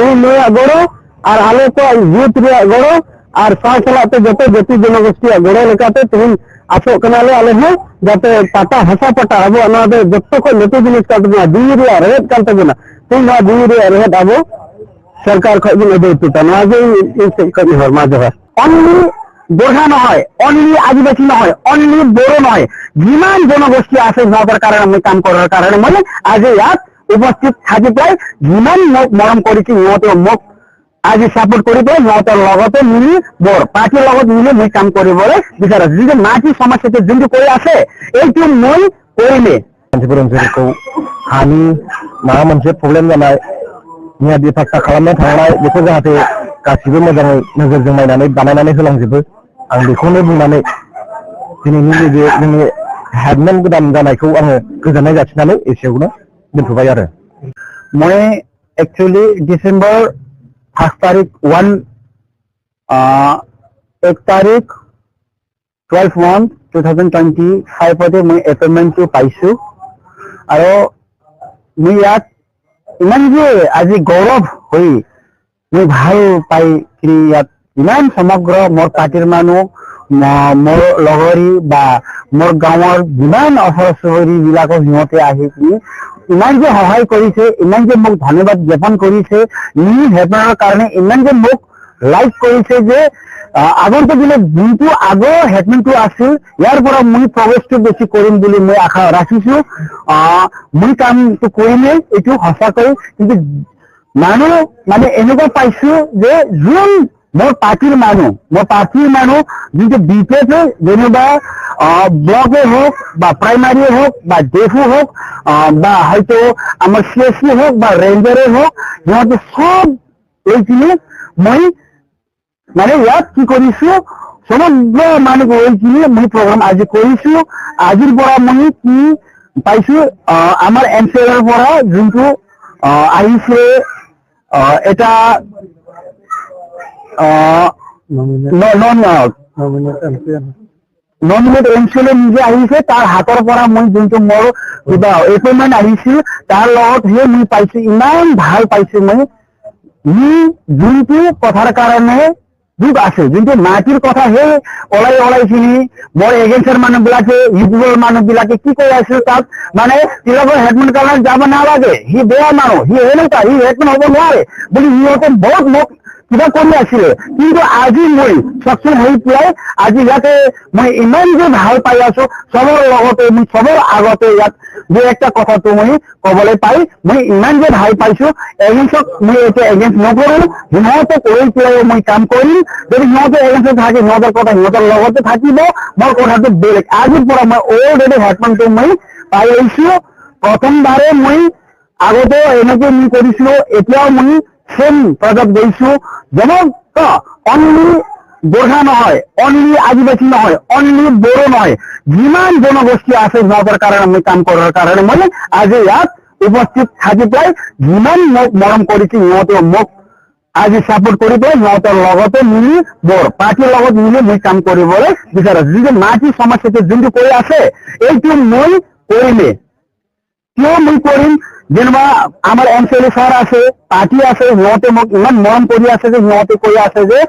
ᱦᱩᱞ ᱱᱩᱭᱟᱜ ᱜᱚᱲᱚ ᱟᱨ ᱟᱞᱮ ᱠᱚ ᱭᱩᱛ ᱨᱮᱭᱟᱜ ᱜᱚᱲᱚ ᱟᱨ ᱥᱟᱶ-ᱥᱟᱞᱟᱜ ᱛᱮ ᱡᱚᱛᱚ ᱡᱟᱹᱛᱤ ᱡᱚᱱᱚᱜᱳষ্ঠᱤᱭᱟᱜ ᱜᱚᱲᱚ ᱞᱮᱠᱟᱛᱮ ᱛᱮᱦᱮᱧ ᱟᱥᱚᱜ ᱠᱟᱱᱟᱞᱮ ᱟᱞᱮ ᱦᱚᱸ ᱡᱟᱛᱮ ᱯᱟᱴᱟ ᱦᱟᱥᱟ ᱯᱟᱴᱟ ᱟᱵᱚᱣᱟᱜ ᱱᱚᱣᱟ ᱫᱚ ᱡᱚᱛᱚ ᱠᱷᱚᱱ ᱞᱟᱹᱴᱩ ᱡᱤᱱᱤᱥ ᱠᱟᱱ ᱛᱟᱵᱚᱱᱟ, ᱡᱤᱣᱤ ᱨᱮᱭᱟᱜ ᱨᱮᱦᱮᱫ ᱠᱟᱱ ᱛᱟᱵᱚᱱᱟ। ᱛᱮᱦᱮᱧ ᱱᱚᱣᱟ ᱡᱤᱣᱤ ᱨᱮᱭᱟᱜ ᱨᱮᱦᱮᱫ ᱟᱵᱚ সরকার খজ বন এদে উঠতা নয় যে এই কবি হরমা জহর অনলি বোঝা নয়, অনলি আদিবাসী নয়, অনলি বড় নয়, যিমান জনগোষ্ঠী আছে যাদের কারণে আমি কাম করার কারণে মানে আজ ইয়াত উপস্থিত থাকি প্রায় যিমান মরম করেছি মত মোক আজি সাপোর্ট করি পাই মতৰ লগতে মিলি বৰ পাৰ্টিৰ লগত মিলি মই কাম কৰিবলৈ বিচাৰ আছো। যদি মাটি সমস্যাটো যোনটো কৰি আছে এইটো মই কৰিলে मानसिफोर ओनसोलखौ हानि माबा मोनसे प्रब्लेम जानाय मियादि फाक्का खालामनो थांनाय बेखौ जाहाथे गासिबो मोजाङै नोजोरजों नायनानै बानायनानै होलांजोबो आं बेखौनो बुंनानै दिनैनि नैबे जोंनि हेडमेन गोदान जानायखौ आङो गोजोननाय जासिनानै एसेयावनो दोनथ'बाय आरो। मैं एक्चुअली डिसेम्बर 1 तारिख 1 तारिख 12/1/2025 मैं एपॉइंटमेंट पाइছো और मैं यात इमान जे आज गौरव हुई मैं ভাল पाई कि यात इमान समग्र मोर पार्टीर मानुह मोर लगरी बा मोर गाँवर जिमान अफरसरी बिलाक सिंहते आहि इमान जे सहाय करिसे इमान जे मोक धन्यवाद ज्ञापन करिसे नी हेडमेনৰ কাৰণে इमान जे मोक लाइक करिसे जे আগন্তুক দিনত যোনটো আগৰ হেডমেনটো আছিল ইয়াৰ পৰা মই প্ৰগ্ৰেছটো বেছি কৰিম বুলি মই আশা ৰাখিছো। মই কামটো কৰিমেই এইটো সঁচাকৈ, কিন্তু মানুহ মানে এনেকুৱা পাইছো যে যোন মোৰ পাৰ্টিৰ মানুহ যোনটো বিপেতে যেনিবা ব্লকে হোক বা প্ৰাইমাৰী হোক বা ডেফো হোক বা হয়তো আমাৰ CSC হোক বা ৰেঞ্জাৰে হোক সিহঁতে সব এইখিনি মই মানে ইয়াত কি কৰিছো সমগ্ৰ মানুহ এইখিনি মই প্ৰগ্ৰাম আজি কৰিছো। আজিৰ পৰা মই কি পাইছো আমাৰ এমচিএলৰ পৰা যোনটো আহিছে এটা নমিনেট এমচিএল নিজে আহিছে তাৰ হাতৰ পৰা মই যোনটো মোৰ কিবা এপইন্টমেন্ট আহিছিল তাৰ লগত হে মই পাইছো ইমান ভাল পাইছো। মই যোনটো কথাৰ কাৰণে দুখ আছে যোনটো মাটিৰ কথা হে ওলাইখিনি মোৰ এগেন্সৰ মানুহ বিলাকে ইউটিউবৰ মানুহ বিলাকে কি কৈ আছিল তাত মানে তিলকৰ হেডমেন কাৰণে যাব নালাগে, সি বেয়া মানুহ, সি এনেকুৱা, সি হেডমেন হ'ব নোৱাৰে বুলি সিহঁতে বহুত মোক কিবা কৰি আছিলে। কিন্তু আজি মই সক্ষম হৈ পেলাই আজি ইয়াতে মই ইমান যে ভাল পাই আছো চবৰ লগতে মই চবৰ আগতে ইয়াত যে একটা কথাটো মই কবলৈ পাই মই ইমান যে ভাল পাইছো। এগেন্সক মই এতিয়া এগেন্স নকৰো, সিহঁতে কৰি পেলাই মই কাম কৰিম। যদি সিহঁতে এগেন্সত থাকে সিহঁতৰ কথা সিহঁতৰ লগতে থাকিব, মোৰ কথাটো বেলেগ। আজিৰ পৰা মই অলৰেডি হেডমেনটো মই পাই আহিছো। প্ৰথমবাৰে মই আগতে এনেকে মই কৰিছিলো, এতিয়াও মই সেম প্ৰজেক্ট গৈছো। যেমন অনলি বোঝা নহয়, অনলি আদিবাসী নহয়, অনলি বড়ো নহয়, যিমান জনগোষ্ঠী আছে সিহঁতৰ কাৰণে মই কাম কৰাৰ কাৰণে মই আজি ইয়াত উপস্থিত থাকি পেলাই যিমান মোক মৰম কৰিছে সিহঁতে মোক আজি সাপোৰ্ট কৰি পাই সিহঁতৰ লগতে মিলি বৰ পাৰ্টিৰ লগত মিলি মই কাম কৰিবলৈ বিচাৰো। যদি মাটি সমস্যাটো যোনটো কৰি আছে এইটো মই কৰিলে কিয় মই কৰিম, যেনিবা আমাৰ এমচিএল স্যাৰ আছে, পাৰ্টি আছে, সিহঁতে মোক ইমান মৰম কৰি আছে যে সিহঁতে কৈ আছে যে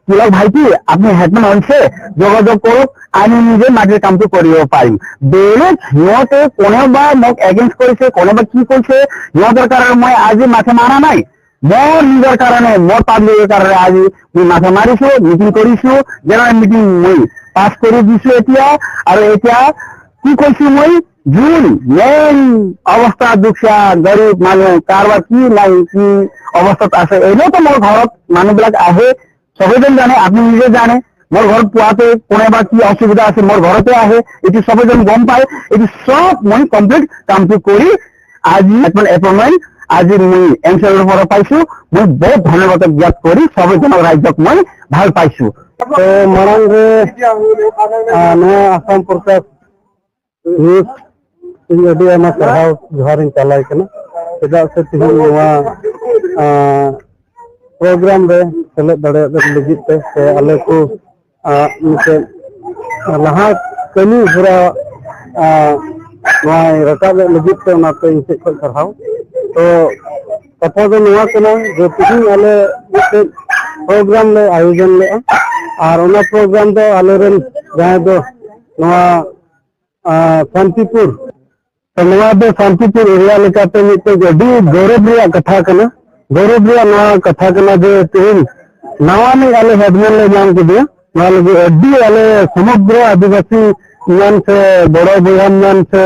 তিলক ভাইটি আপনি হেডমেন হৈছে যোগাযোগ কৰক, আমি নিজে মাটিৰ কামটো কৰিব পাৰিম। বেলেগ সিহঁতে কোনোবা মোক এগেইনষ্ট কৰিছে, কোনোবা কি কৰিছে সিহঁতৰ কাৰণে মই আজি মাথা মাৰা নাই। মোৰ নিজৰ কাৰণে মোৰ পাব্লিকৰ কাৰণে আজি মই মাথা মাৰিছো, মিটিং কৰিছো, জেনেৰেল মিটিং মই পাছ কৰি দিছো এতিয়া। আৰু এতিয়া কি কৈছো মই যোন মেইন অৱস্থা দুখীয়া গৰীব মানুহ কাৰোবাৰ কি নাই কি অৱস্থাত আছে এনেওতো মোৰ ঘৰত মানুহবিলাক আহে, সবেজন জানে, আপনি নিজে জানে মোৰ ঘৰ পোৱাতে কোনোবা কি অসুবিধা আছে মোৰ ঘৰতে আহে, এইটো সবেজন গম পায়। এইটো সব মই কমপ্লিট কামটো কৰি আজি এপইন্টমেন্ট আজি মই এমচিএলৰ পৰা পাইছো। মই বহুত ধন্যবাদ জ্ঞাপ কৰি সবেজনৰ ৰাজ্যক মই ভাল পাইছো। মাৰাং আসাম প্ৰকাশ ᱟᱹᱰᱤ ᱟᱭᱢᱟ ᱥᱟᱨᱦᱟᱣ ᱡᱚᱦᱟᱨᱤᱧ ᱪᱟᱞᱟᱭ ᱠᱟᱱᱟ, ᱪᱮᱫᱟᱜ ᱥᱮ ᱛᱮᱦᱮᱧ ᱱᱚᱣᱟ ᱯᱨᱳᱜᱨᱟᱢ ᱨᱮ ᱥᱮᱞᱮᱫ ᱫᱟᱲᱮᱭᱟᱜ ᱞᱟᱹᱜᱤᱫ ᱛᱮ ᱥᱮ ᱟᱞᱮ ᱠᱚ ᱢᱤᱫᱴᱮᱱ ᱞᱟᱦᱟ ᱠᱟᱹᱢᱤ ᱦᱚᱨᱟ ᱱᱚᱣᱟ ᱨᱟᱠᱟᱵ ᱞᱟᱹᱜᱤᱫ ᱛᱮ ᱚᱱᱟᱛᱮ ᱤᱧ ᱥᱮᱫ ᱠᱷᱚᱱ ᱥᱟᱨᱦᱟᱣ। ᱛᱚ कथा दो नवा कना जो तिहिन आले मिटे प्रोग्राम ले आयोजन ले और ओना प्रोग्राम दो आले रेन जहां दो नवा शांतिपुर तो नवा दो शांतिपुर एरिया लेकाते मिटे अडी गौरव रिया कथा कना गौरव रिया नवा कथा कना जो तिहिन नवा ने आले हेडमैन ले नाम के दिया नवा लगे अडी आले समग्र आदिवासी मान से बड़ो बुहान मान से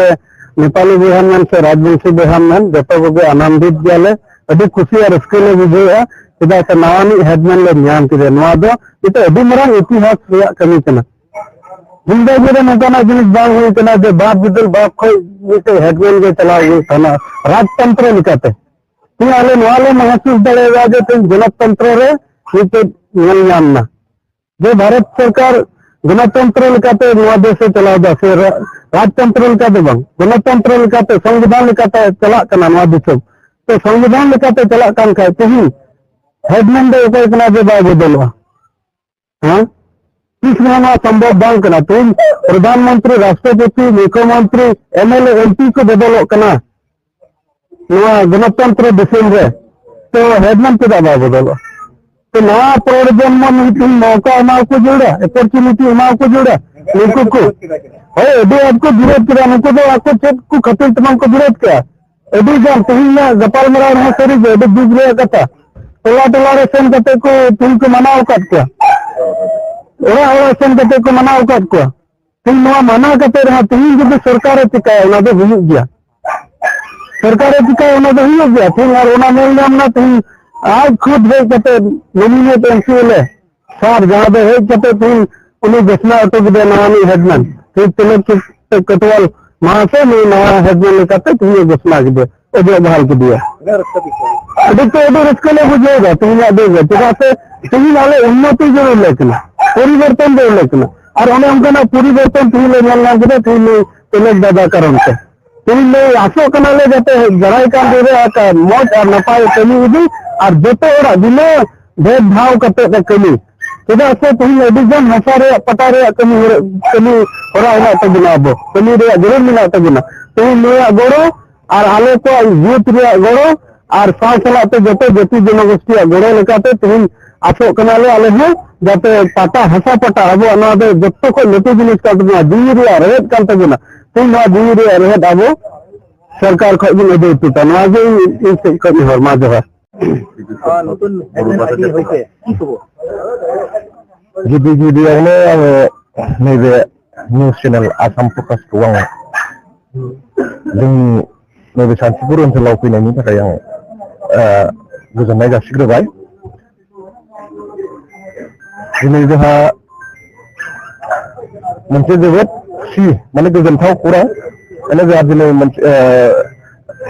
नेपाली बुहान मान से राजवंशी बुहान मान जतो को आनंदित गले अभी खुशी और रस्के ले बुझे चेदा से नवानी हेडमैन ले नाम के नवा दो इतो अभी मरांग इतिहास रिया कमी कना जिंदगी रे नकाना जिनिस बांग हुई कना जे बाप बिदल बाप खय मिटे हेडमैन के चला हुई थाना राजतंत्र लिकाते ती आले नवा ले महसूस दड़ेगा जे ते जनतंत्र रे मिटे नल नामना जे भारत सरकार गणतंत्र लेकाते नवा देश से चला दा से राजतंत्र लेकाते बांग गणतंत्र लेकाते संविधान लेकाते चला कना नवा दिसम तो संविधान लेकाते चला कान खाय तिहिन हेडमैन दे ओकय कना जे बाय बदलवा हां किस नाम संभव बांग कना तुम प्रधानमंत्री राष्ट्रपति मुख्यमंत्री एमएलए एमपी को बदलो कना नवा गणतंत्र दिसम रे तो हेडमैन के बाय बदलो तो नवा प्रजन्म में मौका एमा को जोड़ा अपॉर्चुनिटी एमा को जोड़ा उनको को है अभी आपको विरोध किया उनको तो आपको चेक को खतरे तमाम को विरोध किया अभी जान तुम ना गपाल मरा है सरी जो अभी दूसरे कथा टोला टोला रे सेन कते को तुमको मनाओ काट किया ओरा ओरा सेन कते को मनाओ काट किया तुम नवा मना कते रहा तुम जो सरकार टिकाया ना तो हुई गया सरकार टिकाया ना तो हुई गया तुम और ओना मेल नाम ना तुम आज खुद है कते नॉमिनेट एमसीएल सार जहां पे है कते तुम उन्हें घोषणा अटक दे नवानी हेडमैन फिर तिलक कटवाल वहां से नहीं नवा हेडमैन लेकर तुम घोषणा की दे जो बहाल की दिया अभी तो अभी रिस्क ले बुझेगा तुम देगा चेदा से तुम वाले उन्नति जरूर लेकिन परिवर्तन जरूर लेकिन और उन्हें उनका ना परिवर्तन तुम ले मिलना के तुम तिलक दादा कारण से तुम ले आसो कना ले जाते जराई का दे रहा मौज और नपाय कमी उदी और जोते ओरा बिना भेदभाव करते कमी चेदा से तुम एडिजन हसा रे पटा रे कमी ओरा ओरा तगना बो कमी रे जरूर मिला तगना तुम ले गोड़ो और आले को यूथ रे गोड़ो और साथ चलाते जोते जाति जनगोष्ठी गोड़ो लेकाते तुम आसो कना ले आले हो जाते पाटा हसा पटा अब ना दे जत्तो को लेते जिनिस का तगना जीवी रे रहेत कान तगना तुम ना जीवी रे रहेत अब सरकार खो दिन दे तुता ना जे इस कमी हर मा जो है নতুন হেডলাইন হইছে কি কব गिबियावनो आङो नैबे निउस चेनेल आसाम फकासखौ आङो जोंनि नैबे शान्तिपुर ओनसोलाव फैनायनि थाखाय आङो गोजोननाय जासिग्रोबाय दिनै जोंहा मोनसे जोबोद खुसि माने गोजोनथाव खौरां माने जोंहा दिनै मोनसे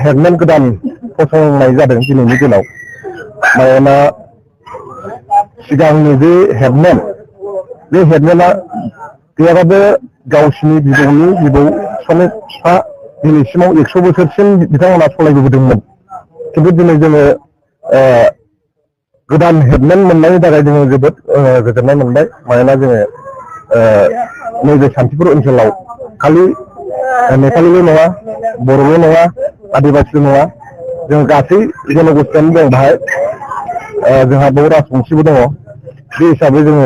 हेडमैन गोदान फसंनाय जादों दिनैनि दिनाव मानोना सिगांनि जे हेडमैन बे हेडमैना गैयाबाबो गावसिनि बिबौनि बिबौ बिफानि बिफा दिनैसिमाव 100 बोसोरसिम बिथांमोना सलायबोदोंमोन खिन्थु दिनै जोङो गोदान हेडमैन मोननायनि थाखाय जोङो जोबोद गोजोननाय मोनबाय मानोना जोङो नैबे शान्तिपुर ओनसोलाव खालि नेपालिल' नङा बर'ल' नङा आदिबासिल' नङा जों गासै जनगोष्ठीयानो दं बाहाय जोंहा बेयाव राजबंशीबो दङ बे हिसाबै जोङो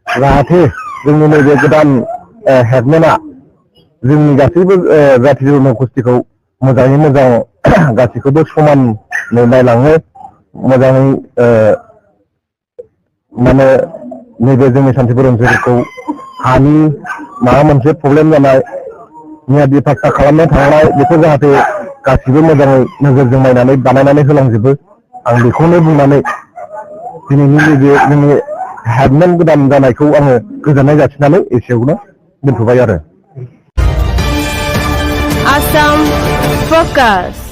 जाहाथे जोंनि नैबे गोदान हेडमैना जोंनि गासैबो जाथि जनगोष्ठीखौ मोजाङै मोजां गासैखौबो समानै नायलाङो मोजाङै माने नैबे जोंनि शान्तिपुर ओनसोलखौ हानि माबा मोनसे प्रब्लेम जानाय मियादि फाक्का खालामनो थांनाय बेखौ जाहाथे गासिबो मोजाङै नोजोरजों नायनानै बानायनानै होलांजोबो आं बेखौनो बुंनानै दिनैनि नैबे जोंनि हेडमैन गोदान जानायखौ आङो गोजोननाय जासिनानै एसेयावनो दोनथ'बाय आरो Assam Focus